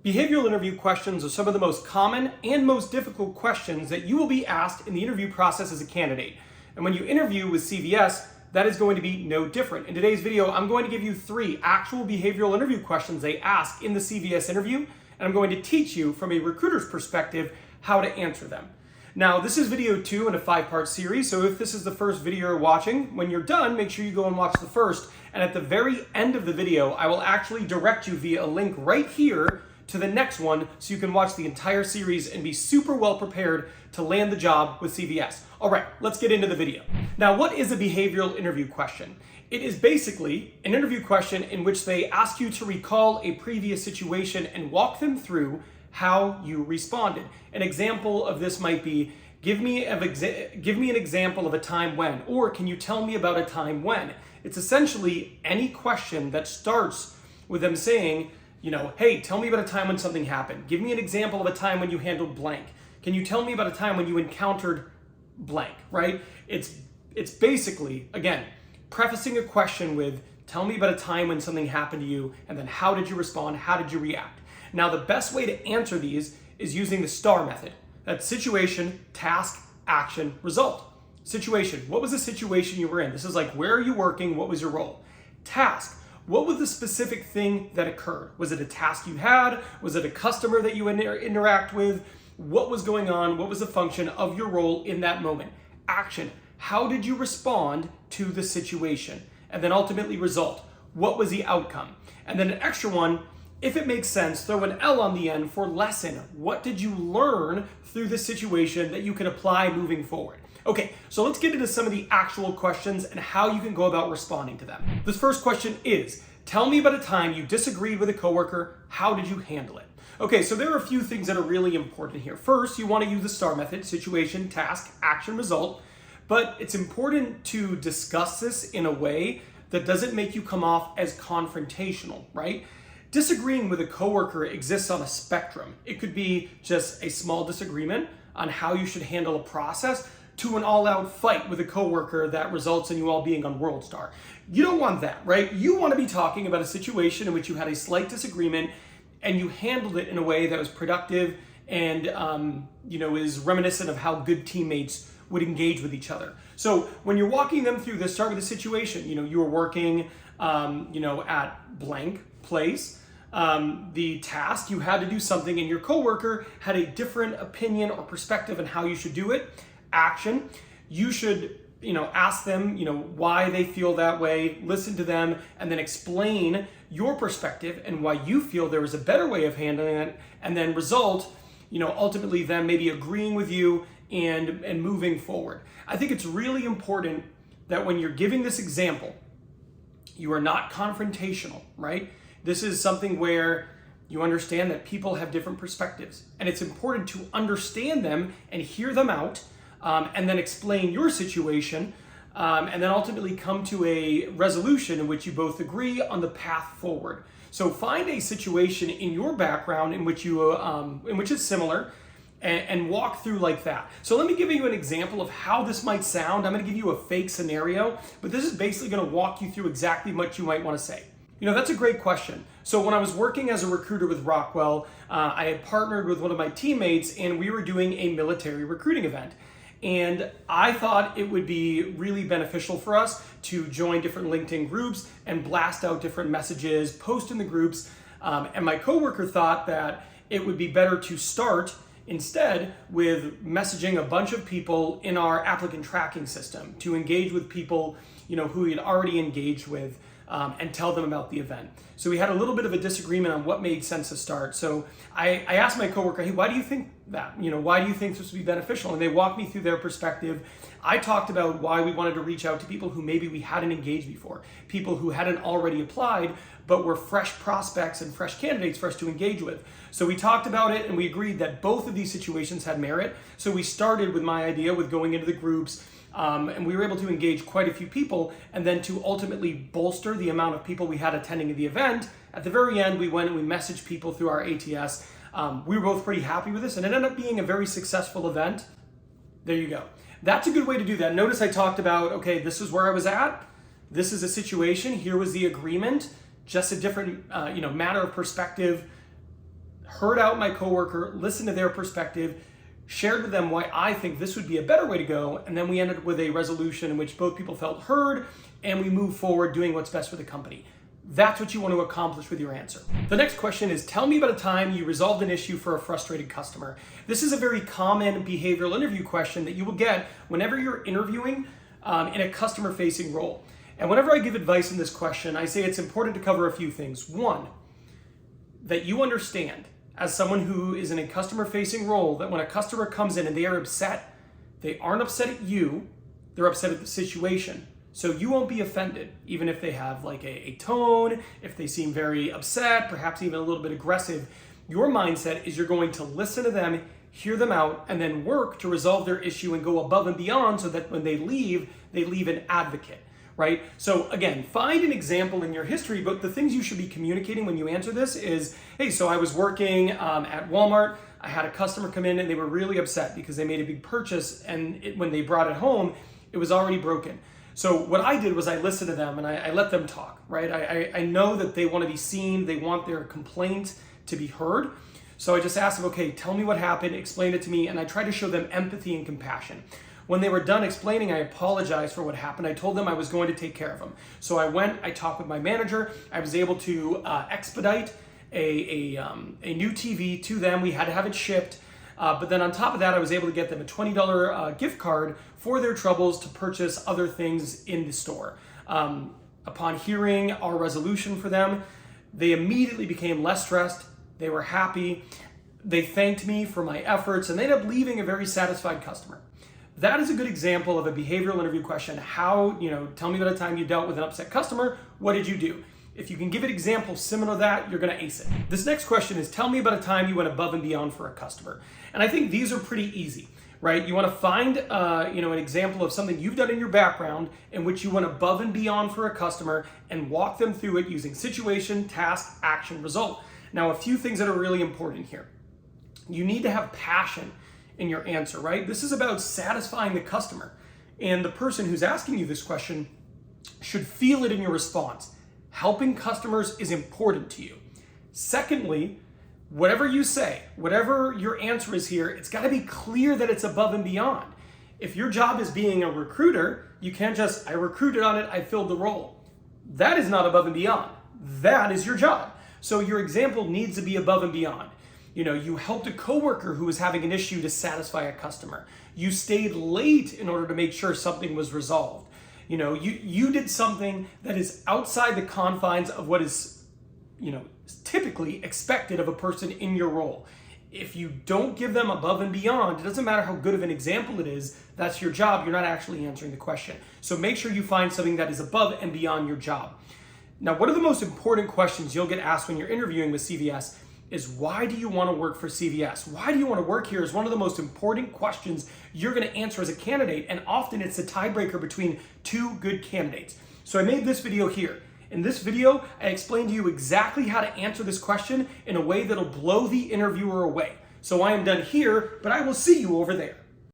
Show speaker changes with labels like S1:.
S1: Behavioral interview questions are some of the most common and most difficult questions that you will be asked in the interview process as a candidate. And when you interview with CVS, that is going to be no different. In today's video, I'm going to give you 3 actual behavioral interview questions they ask in the CVS interview, and I'm going to teach you from a recruiter's perspective how to answer them. Now, this is video 2 in a 5-part series, so if this is the first video you're watching, when you're done, make sure you go and watch the first. And at the very end of the video, I will actually direct you via a link right here to the next one so you can watch the entire series and be super well prepared to land the job with CVS. All right, let's get into the video. Now, what is a behavioral interview question? It is basically an interview question in which they ask you to recall a previous situation and walk them through how you responded. An example of this might be, give me an example of a time when, or can you tell me about a time when? It's essentially any question that starts with them saying, hey, tell me about a time when something happened. Give me an example of a time when you handled blank. Can you tell me about a time when you encountered blank, right? It's basically, again, prefacing a question with, tell me about a time when something happened to you, and then how did you respond? How did you react? Now, the best way to answer these is using the STAR method. That's situation, task, action, result. Situation, what was the situation you were in? This is like, where are you working? What was your role? Task, what was the specific thing that occurred? Was it a task you had? Was it a customer that you interact with? What was going on? What was the function of your role in that moment? Action, how did you respond to the situation? And then ultimately result, what was the outcome? And then an extra one, if it makes sense, throw an L on the end for lesson. What did you learn through this situation that you can apply moving forward? Okay, so let's get into some of the actual questions and how you can go about responding to them. This first question is, tell me about a time you disagreed with a coworker. How did you handle it? Okay, so there are a few things that are really important here. First, you want to use the STAR method, situation, task, action, result. But it's important to discuss this in a way that doesn't make you come off as confrontational, right? Disagreeing with a coworker exists on a spectrum. It could be just a small disagreement on how you should handle a process to an all-out fight with a coworker that results in you all being on WorldStar. You don't want that, right? You want to be talking about a situation in which you had a slight disagreement and you handled it in a way that was productive and is reminiscent of how good teammates would engage with each other. So when you're walking them through this, start with a situation. You were working, at blank place. The task, you had to do something and your coworker had a different opinion or perspective on how you should do it. Action, you should ask them why they feel that way, listen to them, and then explain your perspective and why you feel there is a better way of handling it, and then result ultimately them maybe agreeing with you and moving forward. I think it's really important that when you're giving this example, you are not confrontational, right? This is something where you understand that people have different perspectives, and it's important to understand them and hear them out, and then explain your situation, and then ultimately come to a resolution in which you both agree on the path forward. So find a situation in your background in which it's similar, and walk through like that. So let me give you an example of how this might sound. I'm going to give you a fake scenario, but this is basically going to walk you through exactly what you might want to say. That's a great question. So when I was working as a recruiter with Rockwell, I had partnered with one of my teammates and we were doing a military recruiting event. And I thought it would be really beneficial for us to join different LinkedIn groups and blast out different messages, post in the groups. And my coworker thought that it would be better to start instead with messaging a bunch of people in our applicant tracking system to engage with people who he had already engaged with, and tell them about the event. So we had a little bit of a disagreement on what made sense to start. So I asked my coworker, hey, why do you think that? Why do you think this would be beneficial? And they walked me through their perspective. I talked about why we wanted to reach out to people who maybe we hadn't engaged before, people who hadn't already applied, but were fresh prospects and fresh candidates for us to engage with. So we talked about it and we agreed that both of these situations had merit. So we started with my idea with going into the groups, and we were able to engage quite a few people, and then to ultimately bolster the amount of people we had attending the event. At the very end, we went and we messaged people through our ATS. We were both pretty happy with this, and it ended up being a very successful event. There you go. That's a good way to do that. Notice I talked about, okay, this is where I was at. This is a situation. Here was the agreement. Just a different, matter of perspective. heard out my coworker, listened to their perspective, shared with them why I think this would be a better way to go, and then we ended up with a resolution in which both people felt heard and we moved forward doing what's best for the company. That's what you want to accomplish with your answer. The next question is, tell me about a time you resolved an issue for a frustrated customer. This is a very common behavioral interview question that you will get whenever you're interviewing in a customer-facing role. And whenever I give advice in this question, I say it's important to cover a few things. One, that you understand as someone who is in a customer-facing role that when a customer comes in and they are upset, they aren't upset at you, they're upset at the situation. So you won't be offended, even if they have like a tone, if they seem very upset, perhaps even a little bit aggressive. Your mindset is you're going to listen to them, hear them out, and then work to resolve their issue and go above and beyond so that when they leave an advocate, right? So again, find an example in your history, but the things you should be communicating when you answer this is, hey, so I was working at Walmart, I had a customer come in and they were really upset because they made a big purchase and when they brought it home, it was already broken. So what I did was I listened to them and I let them talk, right? I know that they want to be seen, they want their complaint to be heard. So I just asked them, okay, tell me what happened, explain it to me, and I tried to show them empathy and compassion. When they were done explaining, I apologized for what happened. I told them I was going to take care of them. So I went, I talked with my manager, I was able to expedite a new TV to them. We had to have it shipped. But then on top of that, I was able to get them a $20 gift card for their troubles to purchase other things in the store. Upon hearing our resolution for them, they immediately became less stressed. They were happy. They thanked me for my efforts and they ended up leaving a very satisfied customer. That is a good example of a behavioral interview question. How, tell me about a time you dealt with an upset customer. What did you do? If you can give an example similar to that, you're going to ace it. This next question is, tell me about a time you went above and beyond for a customer. And I think these are pretty easy, right? You want to find, an example of something you've done in your background in which you went above and beyond for a customer and walk them through it using situation, task, action, result. Now, a few things that are really important here. You need to have passion in your answer, right? This is about satisfying the customer. And the person who's asking you this question should feel it in your response. Helping customers is important to you. Secondly, whatever you say, whatever your answer is here, it's got to be clear that it's above and beyond. If your job is being a recruiter, you can't just, I recruited on it, I filled the role. That is not above and beyond. That is your job. So your example needs to be above and beyond. You helped a coworker who was having an issue to satisfy a customer. You stayed late in order to make sure something was resolved. You did something that is outside the confines of what is, typically expected of a person in your role. If you don't give them above and beyond, it doesn't matter how good of an example it is, that's your job, you're not actually answering the question. So make sure you find something that is above and beyond your job. Now, one of the most important questions you'll get asked when you're interviewing with CVS is, why do you want to work for CVS? Why do you want to work here is one of the most important questions you're going to answer as a candidate, and often it's the tiebreaker between two good candidates. So I made this video here. In this video, I explained to you exactly how to answer this question in a way that'll blow the interviewer away. So I am done here, but I will see you over there.